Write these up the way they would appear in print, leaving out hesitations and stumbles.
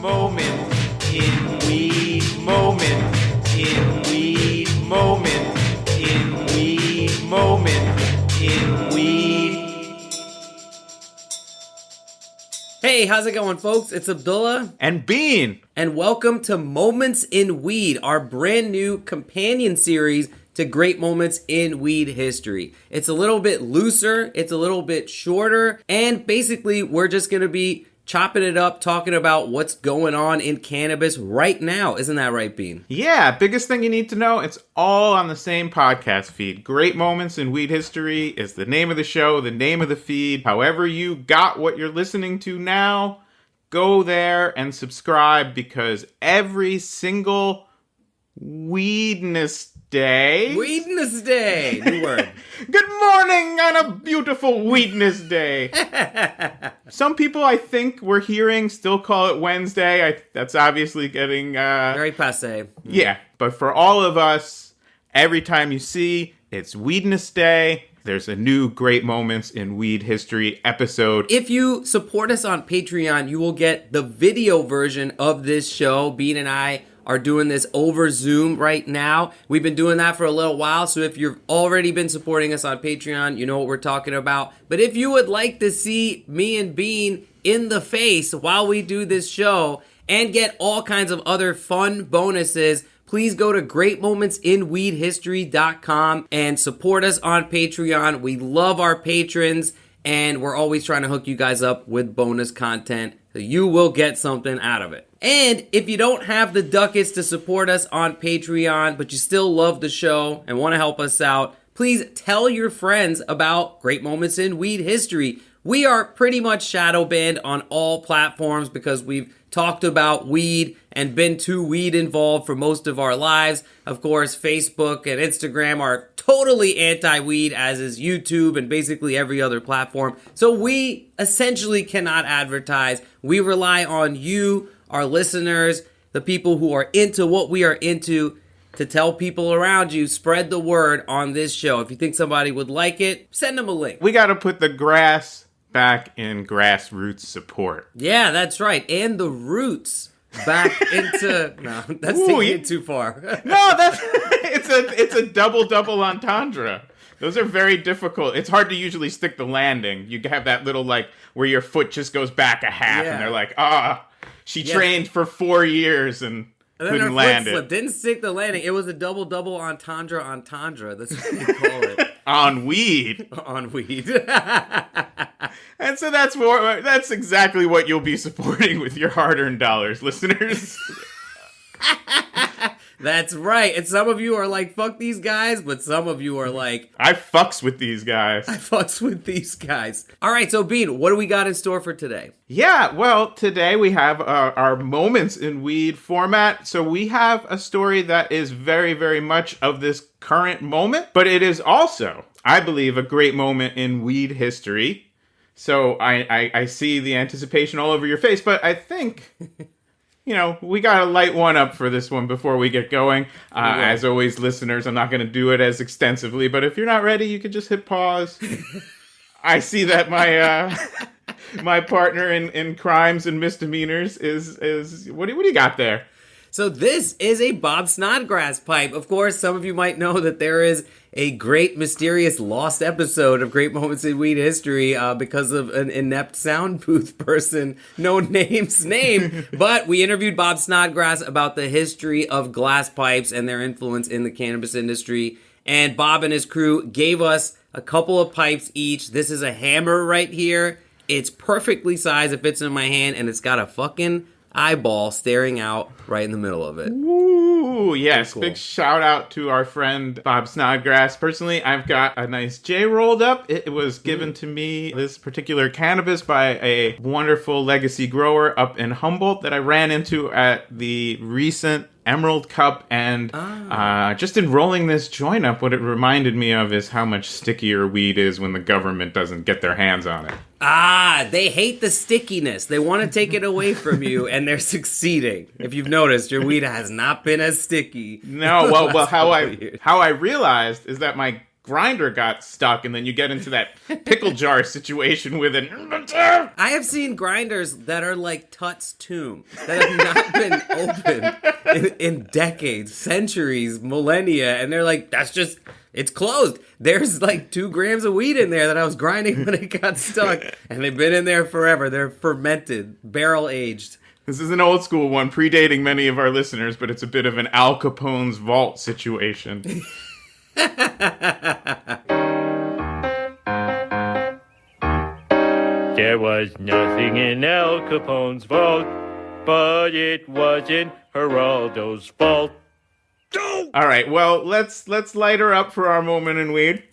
moment in weed moment in weed moment in weed moment in weed. Hey, how's it going, folks? It's Abdullah and Bean, and welcome to Moments in Weed, our brand new companion series to Great Moments in Weed History. It's a little bit looser, it's a little bit shorter, and basically we're just going to be chopping it up, talking about what's going on in cannabis right now. Isn't that right, Bean? Yeah, biggest thing you need to know, it's all on the same podcast feed. Great Moments in Weed History is the name of the show, the name of the feed. However you got what you're listening to now, go there and subscribe, because every single Weedness Day. Weedness Day! New word. Good morning on a beautiful Weedness Day. Some people, I think, we're hearing still call it Wednesday. That's obviously getting... very passé. Yeah, but for all of us, every time you see it's Weedness Day, there's a new Great Moments in Weed History episode. If you support us on Patreon, you will get the video version of this show. Bean and I are doing this over Zoom right now. We've been doing that for a little while, so if you've already been supporting us on Patreon, you know what we're talking about. But if you would like to see me and Bean in the face while we do this show and get all kinds of other fun bonuses, please go to greatmomentsinweedhistory.com and support us on Patreon. We love our patrons, and we're always trying to hook you guys up with bonus content, so you will get something out of it. And if you don't have the ducats to support us on Patreon, but you still love the show and want to help us out, please tell your friends about Great Moments in Weed History. We are pretty much shadow banned on all platforms because we've talked about weed and been too weed involved for most of our lives. Of course, Facebook and Instagram are totally anti-weed, as is YouTube and basically every other platform. So we essentially cannot advertise. We rely on you, our listeners, the people who are into what we are into, to tell people around you, spread the word on this show. If you think somebody would like it, send them a link. We got to put the grass back in grassroots support. Yeah, that's right. And the roots back into... No, that's taking it too far. No, that's it's a double entendre. Those are very difficult. It's hard to usually stick the landing. You have that little, like, where your foot just goes back a half, and they're like, she trained for 4 years and couldn't land it. Didn't stick the landing. It was a double entendre. That's what you call it. On weed. On weed. And so that's exactly what you'll be supporting with your hard-earned dollars, listeners. That's right. And some of you are like, fuck these guys, but some of you are like, I fucks with these guys. All right, so Bean, what do we got in store for today? Yeah, well, today we have our Moments in Weed format. So we have a story that is very, very much of this current moment, but it is also, I believe, a great moment in weed history. So I see the anticipation all over your face, but I think... You know, we got to light one up for this one before we get going. As always, listeners, I'm not going to do it as extensively, but if you're not ready, you can just hit pause. I see that my partner in crimes and misdemeanors is what do you got there? So this is a Bob Snodgrass pipe. Of course, some of you might know that there is a great, mysterious, lost episode of Great Moments in Weed History because of an inept sound booth person, no name's name. But we interviewed Bob Snodgrass about the history of glass pipes and their influence in the cannabis industry. And Bob and his crew gave us a couple of pipes each. This is a hammer right here. It's perfectly sized. It fits in my hand, and it's got a fucking eyeball staring out right in the middle of it. Ooh, yes. Cool. Big shout out to our friend Bob Snodgrass. Personally, I've got a nice J rolled up. It was given to me, this particular cannabis, by a wonderful legacy grower up in Humboldt that I ran into at the recent Emerald Cup, and just in rolling this joint up, what it reminded me of is how much stickier weed is when the government doesn't get their hands on it. They hate the stickiness. They want to take it away from you, and they're succeeding. If you've noticed, your weed has not been as sticky. No, well, how I realized is that my grinder got stuck, and then you get into that pickle jar situation with it. I have seen grinders that are like Tut's tomb that have not been opened in decades, centuries, millennia, and they're like, it's closed. There's like 2 grams of weed in there that I was grinding when it got stuck, and they've been in there forever. They're fermented, barrel aged. This is an old school one, predating many of our listeners, but it's a bit of an Al Capone's vault situation. There was nothing in Al Capone's vault, but it wasn't Geraldo's fault. All right, well, let's light her up for our moment in weed.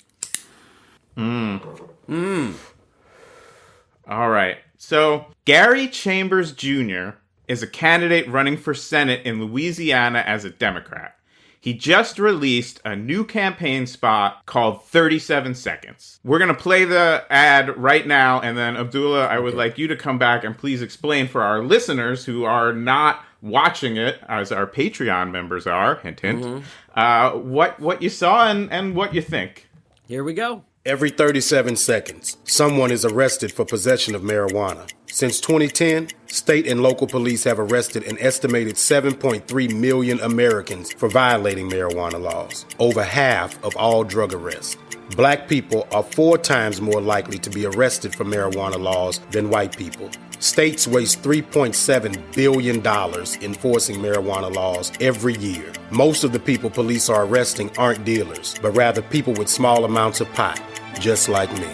All right. So, Gary Chambers Jr. is a candidate running for Senate in Louisiana as a Democrat. He just released a new campaign spot called 37 Seconds. We're going to play the ad right now, and then, Abdullah, I would like you to come back and please explain for our listeners who are not watching it, as our Patreon members are, hint, hint, what you saw and what you think. Here we go. Every 37 seconds, someone is arrested for possession of marijuana. Since 2010, state and local police have arrested an estimated 7.3 million Americans for violating marijuana laws, over half of all drug arrests. Black people are 4 times more likely to be arrested for marijuana laws than white people. States waste $3.7 billion enforcing marijuana laws every year. Most of the people police are arresting aren't dealers, but rather people with small amounts of pot, just like me.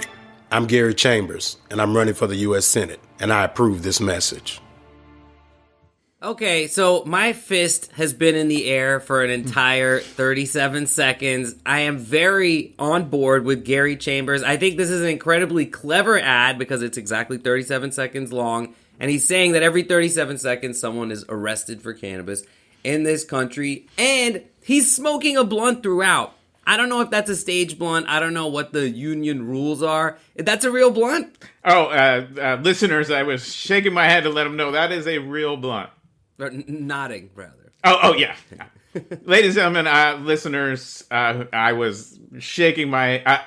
I'm Gary Chambers, and I'm running for the U.S. Senate, and I approve this message. Okay, so my fist has been in the air for an entire 37 seconds. I am very on board with Gary Chambers. I think this is an incredibly clever ad because it's exactly 37 seconds long. And he's saying that every 37 seconds someone is arrested for cannabis in this country. And he's smoking a blunt throughout. I don't know if that's a stage blunt. I don't know what the union rules are. That's a real blunt? Listeners, I was shaking my head to let them know that is a real blunt. Or nodding, rather. Oh, yeah. Ladies and gentlemen, listeners, I was shaking my...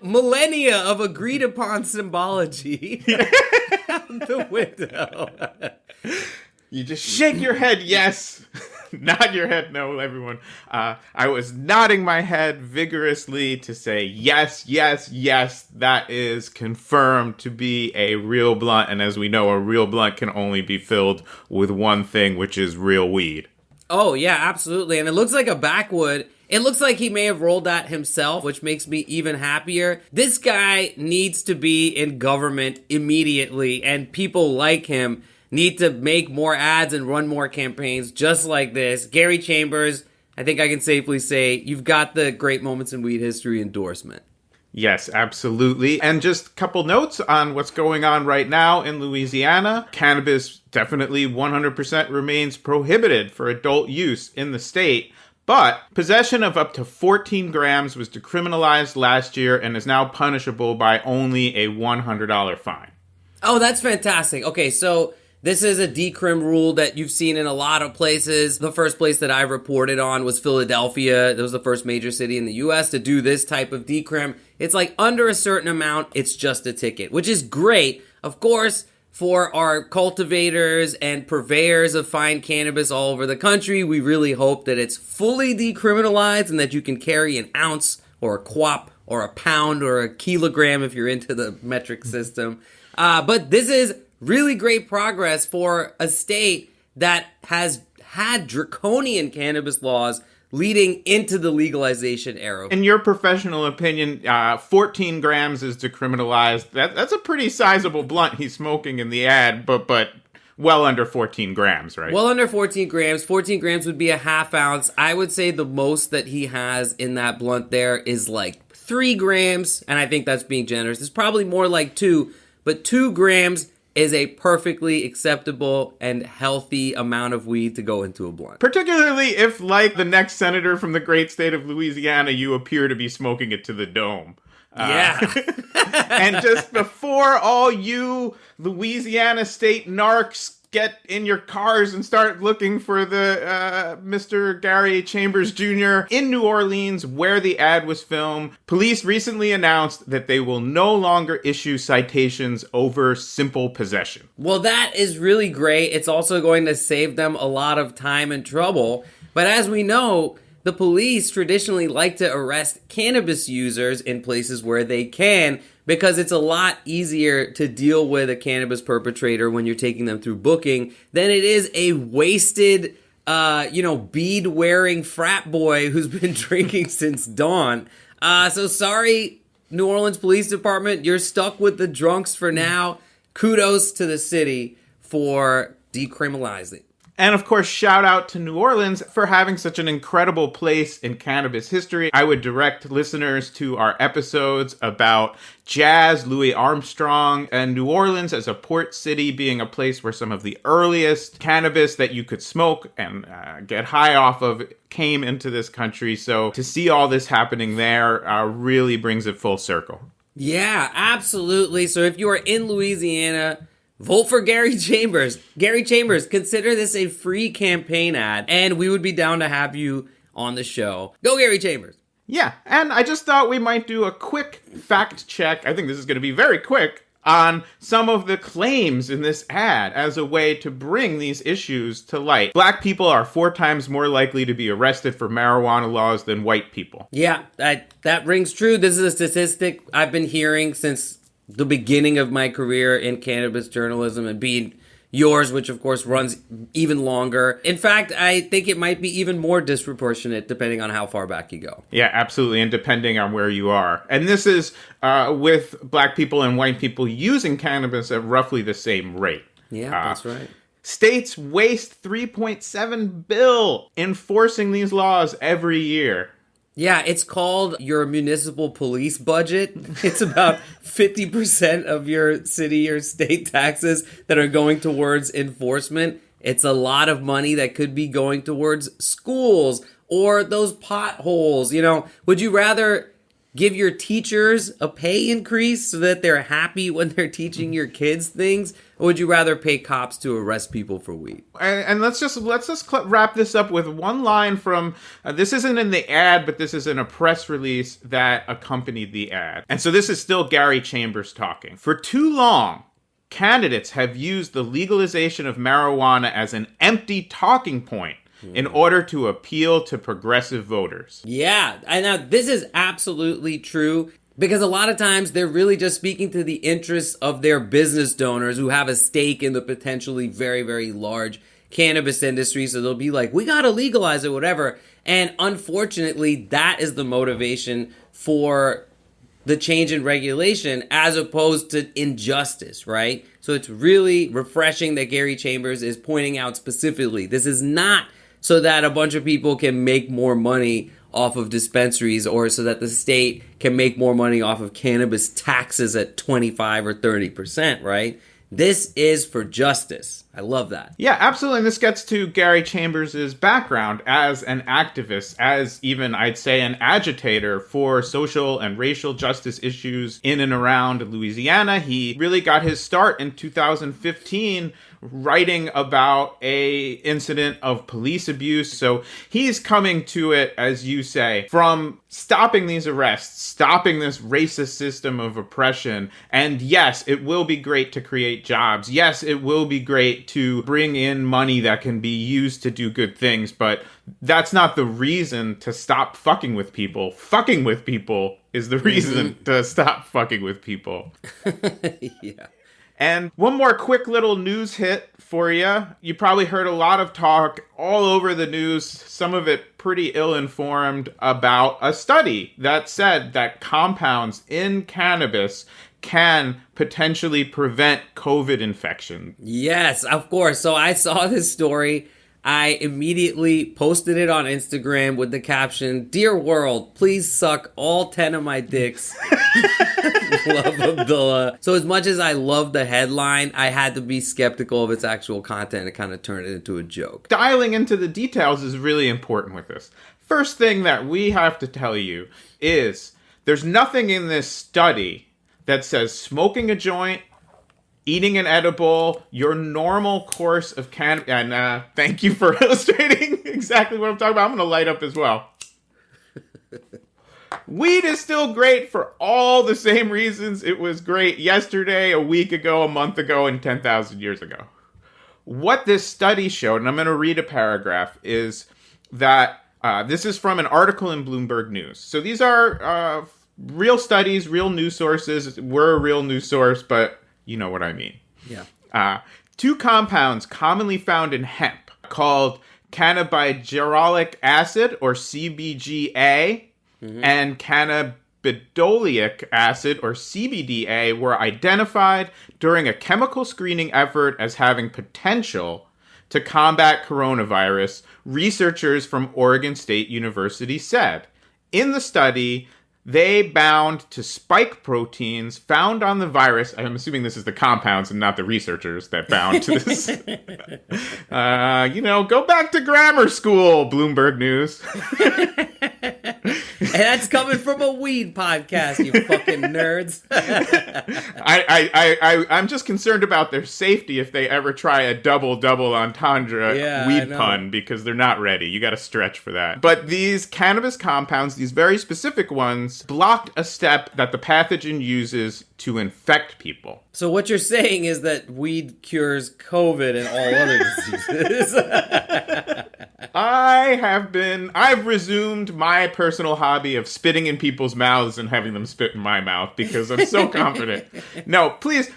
Millennia of agreed upon symbology out the window. You just shake your head, yes. Nod your head, no, everyone. I was nodding my head vigorously to say yes, yes, yes. That is confirmed to be a real blunt. And as we know, a real blunt can only be filled with one thing, which is real weed. Oh, yeah, absolutely. And it looks like a backwood. It looks like he may have rolled that himself, which makes me even happier. This guy needs to be in government immediately, and people like him need to make more ads and run more campaigns just like this. Gary Chambers, I think I can safely say you've got the Great Moments in Weed History endorsement. Yes, absolutely. And just a couple notes on what's going on right now in Louisiana. Cannabis definitely 100% remains prohibited for adult use in the state. But possession of up to 14 grams was decriminalized last year and is now punishable by only a $100 fine. Oh, that's fantastic. Okay, so this is a decrim rule that you've seen in a lot of places. The first place that I reported on was Philadelphia. That was the first major city in the U.S. to do this type of decrim. It's like under a certain amount, it's just a ticket, which is great. Of course, for our cultivators and purveyors of fine cannabis all over the country, we really hope that it's fully decriminalized and that you can carry an ounce or a quap or a pound or a kilogram if you're into the metric system. But this is really great progress for a state that has had draconian cannabis laws leading into the legalization era. In your professional opinion, 14 grams is decriminalized. That's a pretty sizable blunt he's smoking in the ad, but well under 14 grams, right? Well under 14 grams. 14 grams would be a half ounce. I would say the most that he has in that blunt there is like 3 grams, and I think that's being generous. It's probably more like 2, but 2 grams is a perfectly acceptable and healthy amount of weed to go into a blunt. Particularly if, like the next senator from the great state of Louisiana, you appear to be smoking it to the dome. Yeah. And just before all you Louisiana state narcs get in your cars and start looking for the Mr. Gary Chambers Jr. in New Orleans, where the ad was filmed. Police recently announced that they will no longer issue citations over simple possession. Well, that is really great. It's also going to save them a lot of time and trouble. But as we know, the police traditionally like to arrest cannabis users in places where they can, because it's a lot easier to deal with a cannabis perpetrator when you're taking them through booking than it is a wasted, bead-wearing frat boy who's been drinking since dawn. So sorry, New Orleans Police Department, you're stuck with the drunks for now. Kudos to the city for decriminalizing. And of course, shout out to New Orleans for having such an incredible place in cannabis history. I would direct listeners to our episodes about jazz, Louis Armstrong, and New Orleans as a port city being a place where some of the earliest cannabis that you could smoke and get high off of came into this country. So to see all this happening there really brings it full circle. Yeah, absolutely. So if you are in Louisiana, vote for Gary Chambers. Gary Chambers, consider this a free campaign ad, and we would be down to have you on the show. Go Gary Chambers. Yeah, and I just thought we might do a quick fact check. I think this is going to be very quick on some of the claims in this ad as a way to bring these issues to light. Black people are 4 times more likely to be arrested for marijuana laws than white people. Yeah, that rings true. This is a statistic I've been hearing since the beginning of my career in cannabis journalism, and being yours, which of course runs even longer. In fact, I think it might be even more disproportionate depending on how far back you go. Yeah, absolutely, and depending on where you are. And this is with black people and white people using cannabis at roughly the same rate. Yeah, that's right. States waste $3.7 billion enforcing these laws every year. Yeah, it's called your municipal police budget. It's about 50% of your city or state taxes that are going towards enforcement. It's a lot of money that could be going towards schools or those potholes. Would you rather give your teachers a pay increase so that they're happy when they're teaching your kids things? Or would you rather pay cops to arrest people for weed? And let's just wrap this up with one line from, this isn't in the ad, but this is in a press release that accompanied the ad. And so this is still Gary Chambers talking. For too long, candidates have used the legalization of marijuana as an empty talking point in order to appeal to progressive voters. Yeah, and now this is absolutely true, because a lot of times they're really just speaking to the interests of their business donors who have a stake in the potentially very, very large cannabis industry. So they'll be like, we got to legalize it, whatever. And unfortunately, that is the motivation for the change in regulation as opposed to injustice, right? So it's really refreshing that Gary Chambers is pointing out specifically, this is not so that a bunch of people can make more money off of dispensaries, or so that the state can make more money off of cannabis taxes at 25 or 30%, right? This is for justice. I love that. Yeah, absolutely. And this gets to Gary Chambers' background as an activist, as even, I'd say, an agitator for social and racial justice issues in and around Louisiana. He really got his start in 2015 writing about a incident of police abuse. So he's coming to it, as you say, from stopping these arrests, stopping this racist system of oppression. And yes, it will be great to create jobs. Yes, it will be great to bring in money that can be used to do good things. But that's not the reason to stop fucking with people. Fucking with people is the reason to stop fucking with people. Yeah. And one more quick little news hit for you. You probably heard a lot of talk all over the news, some of it pretty ill-informed, about a study that said that compounds in cannabis can potentially prevent COVID infection. Yes, of course. So I saw this story. I immediately posted it on Instagram with the caption, "Dear world, please suck all 10 of my dicks." Love Abdullah. So as much as I love the headline, I had to be skeptical of its actual content and kind of turn it into a joke. Dialing into the details is really important with this. First thing that we have to tell you is there's nothing in this study that says smoking a joint eating an edible, your normal course of cannabis. And thank you for illustrating exactly what I'm talking about. I'm going to light up as well. Weed is still great for all the same reasons it was great yesterday, a week ago, a month ago, and 10,000 years ago. What this study showed, and I'm going to read a paragraph, is that this is from an article in Bloomberg News. So these are real studies, real news sources. We're a real news source, but you know what I mean. Yeah. 2 compounds commonly found in hemp called cannabigerolic acid, or CBGA, and cannabidiolic acid, or CBDA, were identified during a chemical screening effort as having potential to combat coronavirus, researchers from Oregon State University said. In the study, they bound to spike proteins found on the virus. I'm assuming this is the compounds and not the researchers that bound to this. Go back to grammar school, Bloomberg News. And that's coming from a weed podcast, you fucking nerds. I'm just concerned about their safety if they ever try a double entendre weed pun, because they're not ready. You got to stretch for that. But these cannabis compounds, these very specific ones, blocked a step that the pathogen uses to infect people. So what you're saying is that weed cures COVID and all other diseases. I've resumed my personal hobby of spitting in people's mouths and having them spit in my mouth because I'm so confident. No, please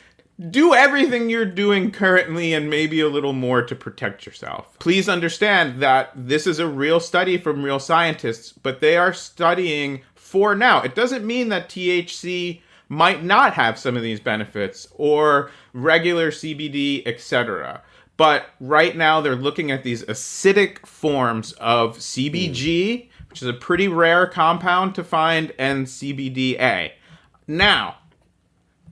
do everything you're doing currently and maybe a little more to protect yourself. Please understand that this is a real study from real scientists, but they are studying for now. It doesn't mean that THC might not have some of these benefits, or regular CBD, etc. But right now they're looking at these acidic forms of CBG, which is a pretty rare compound to find, and CBDA. Now,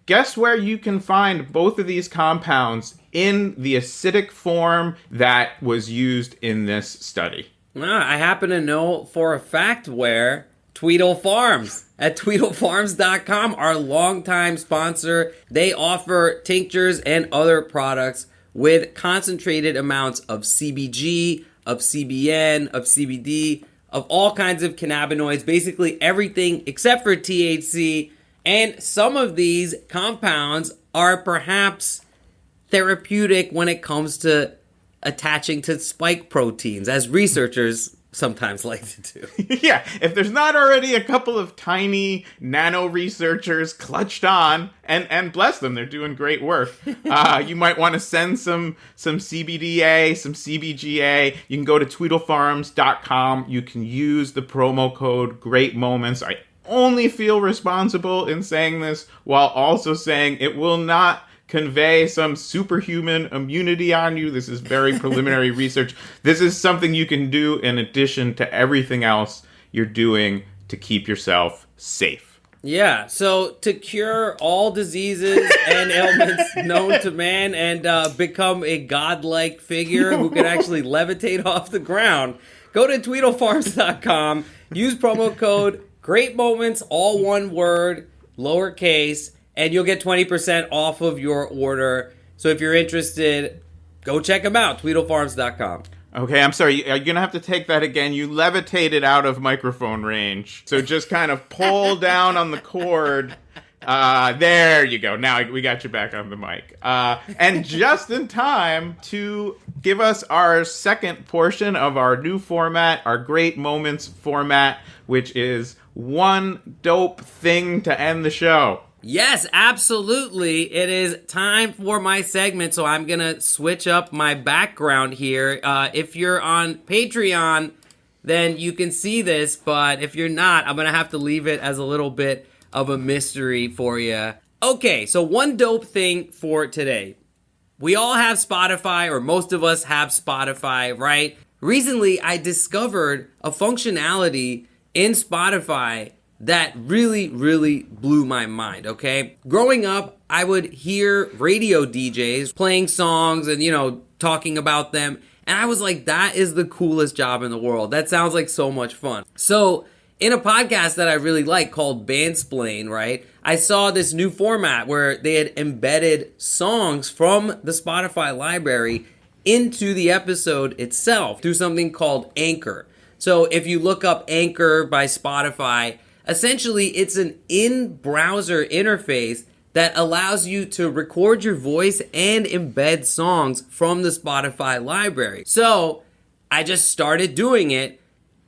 guess where you can find both of these compounds in the acidic form that was used in this study? I happen to know for a fact where. Tweedle Farms at TweedleFarms.com, our longtime sponsor. They offer tinctures and other products with concentrated amounts of CBG, of CBN, of CBD, of all kinds of cannabinoids, basically everything except for THC. And some of these compounds are perhaps therapeutic when it comes to attaching to spike proteins, as researchers sometimes like to do. Yeah, if there's not already a couple of tiny nano researchers clutched on, and bless them, they're doing great work. You might want to send some CBDA, some CBGA. You can go to TweedleFarms.com. You can use the promo code Great Moments. I only feel responsible in saying this while also saying it will not convey some superhuman immunity on you. This is very preliminary research. This is something you can do in addition to everything else you're doing to keep yourself safe. Yeah, so to cure all diseases and ailments known to man and become a godlike figure who can actually levitate off the ground, go to TweedleFarms.com, use promo code Great Moments, all one word, lowercase, and you'll get 20% off of your order. So if you're interested, go check them out, TweedleFarms.com. Okay, I'm sorry. You're going to have to take that again. You levitated out of microphone range. So just kind of pull down on the cord. There you go. Now we got you back on the mic. And just in time to give us our second portion of our new format, our Great Moments format, which is one dope thing to end the show. Yes, absolutely. It is time for my segment, so I'm going to switch up my background here. If you're on Patreon, then you can see this, but if you're not, I'm going to have to leave it as a little bit of a mystery for you. Okay, so one dope thing for today. We all have Spotify, or most of us have Spotify, right? Recently, I discovered a functionality in Spotify that really, really blew my mind, okay? Growing up, I would hear radio DJs playing songs and, talking about them. And I was like, that is the coolest job in the world. That sounds like so much fun. So in a podcast that I really like called Bandsplain, right? I saw this new format where they had embedded songs from the Spotify library into the episode itself through something called Anchor. So if you look up Anchor by Spotify, essentially it's an in-browser interface that allows you to record your voice and embed songs from the Spotify library. So I just started doing it.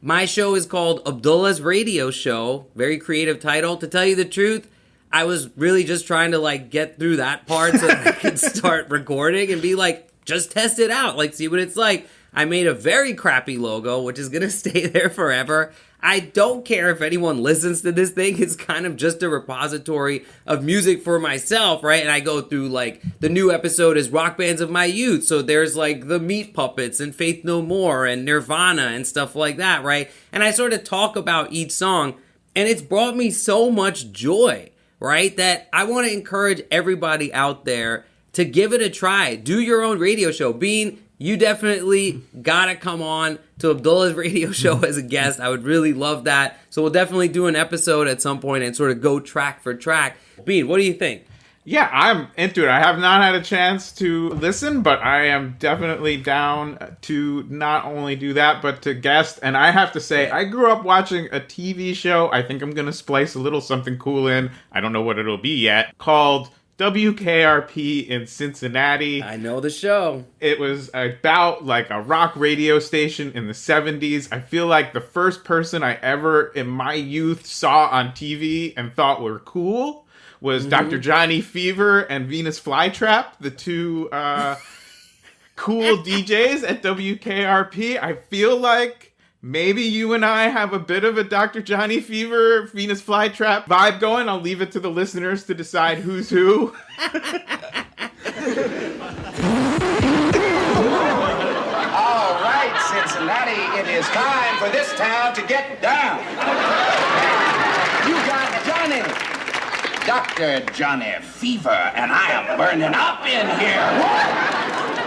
My show is called Abdullah's Radio Show. Very creative title. To tell you the truth, I was really just trying to like get through that part so that I could start recording and be like, just test it out, like see what it's like. I made a very crappy logo, which is gonna stay there forever. I don't care if anyone listens to this thing. It's kind of just a repository of music for myself, right? And I go through like, the new episode is Rock Bands of My Youth. So there's like the Meat Puppets and Faith No More and Nirvana and stuff like that, right? And I sort of talk about each song, and it's brought me so much joy, right? That I want to encourage everybody out there to give it a try. Do your own radio show. Bean, you definitely gotta come on to Abdullah's radio show as a guest. I would really love that. So we'll definitely do an episode at some point and sort of go track for track. Bean, what do you think? Yeah, I'm into it. I have not had a chance to listen, but I am definitely down to not only do that, but to guest. And I have to say, I grew up watching a TV show. I think I'm going to splice a little something cool in. I don't know what it'll be yet. Called WKRP in Cincinnati. I know the show. It was about like a rock radio station in the 70s. I feel like the first person I ever in my youth saw on TV and thought were cool was Dr. Johnny Fever and Venus Flytrap, the two cool DJs at WKRP. I feel like maybe you and I have a bit of a Dr. Johnny Fever, Venus Flytrap vibe going. I'll leave it to the listeners to decide who's who. All right, Cincinnati, it is time for this town to get down. You got Johnny, Dr. Johnny Fever, and I am burning up in here.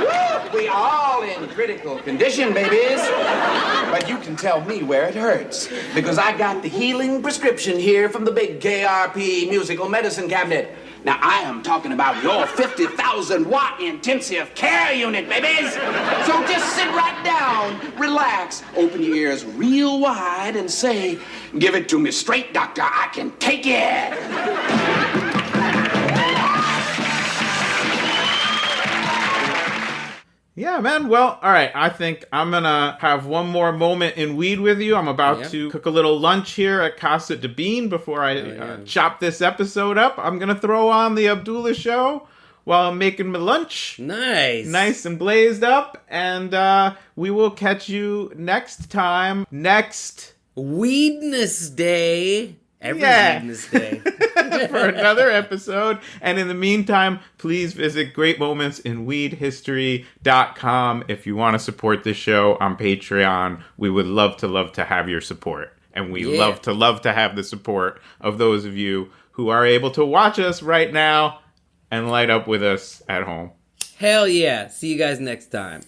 Woo! We all in critical condition, babies. But you can tell me where it hurts, because I got the healing prescription here from the big KRP musical medicine cabinet. Now, I am talking about your 50,000 watt intensive care unit, babies. So just sit right down, relax, open your ears real wide and say, give it to me straight, doctor, I can take it. Yeah, man. Well, all right. I think I'm going to have one more moment in weed with you. I'm about to cook a little lunch here at Casa de Bean before I chop this episode up. I'm going to throw on the Abdullah show while I'm making my lunch. Nice and blazed up. And we will catch you next time. Next Weedness Day. Every Weedness Day. For another episode. And in the meantime, please visit greatmomentsInWeedHistory.com if you want to support this show on Patreon. We would love to have your support. And we love to have the support of those of you who are able to watch us right now and light up with us at home. Hell yeah. See you guys next time.